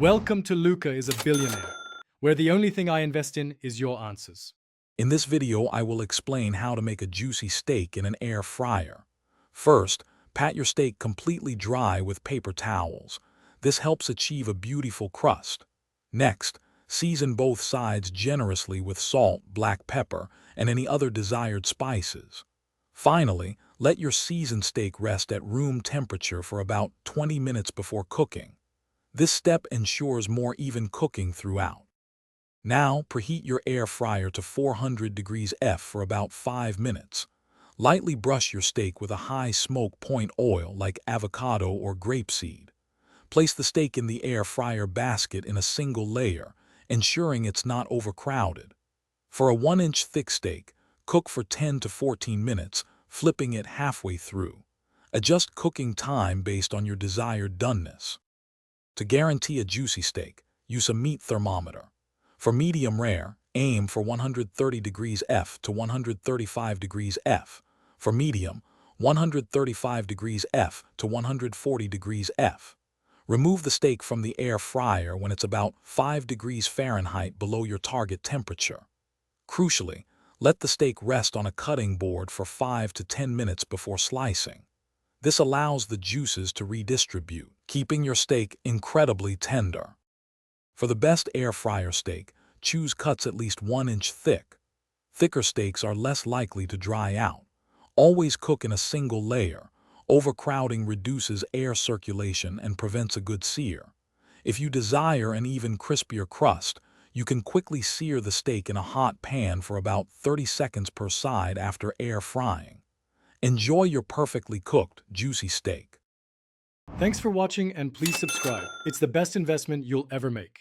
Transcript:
Welcome to Luca is a Billionaire, where the only thing I invest in is your answers. In this video, I will explain how to make a juicy steak in an air fryer. First, pat your steak completely dry with paper towels. This helps achieve a beautiful crust. Next, season both sides generously with salt, black pepper, and any other desired spices. Finally, let your seasoned steak rest at room temperature for about 20 minutes before cooking. This step ensures more even cooking throughout. Now, preheat your air fryer to 400 degrees F for about 5 minutes. Lightly brush your steak with a high smoke point oil like avocado or grapeseed. Place the steak in the air fryer basket in a single layer, ensuring it's not overcrowded. For a 1-inch thick steak, cook for 10 to 14 minutes, flipping it halfway through. Adjust cooking time based on your desired doneness. To guarantee a juicy steak, use a meat thermometer. For medium rare, aim for 130 degrees F to 135 degrees F. For medium, 135 degrees F to 140 degrees F. Remove the steak from the air fryer when it's about 5 degrees Fahrenheit below your target temperature. Crucially, let the steak rest on a cutting board for 5 to 10 minutes before slicing. This allows the juices to redistribute, keeping your steak incredibly tender. For the best air fryer steak, choose cuts at least 1 inch thick. Thicker steaks are less likely to dry out. Always cook in a single layer. Overcrowding reduces air circulation and prevents a good sear. If you desire an even crispier crust, you can quickly sear the steak in a hot pan for about 30 seconds per side after air frying. Enjoy your perfectly cooked, juicy steak. Thanks for watching and please subscribe. It's the best investment you'll ever make.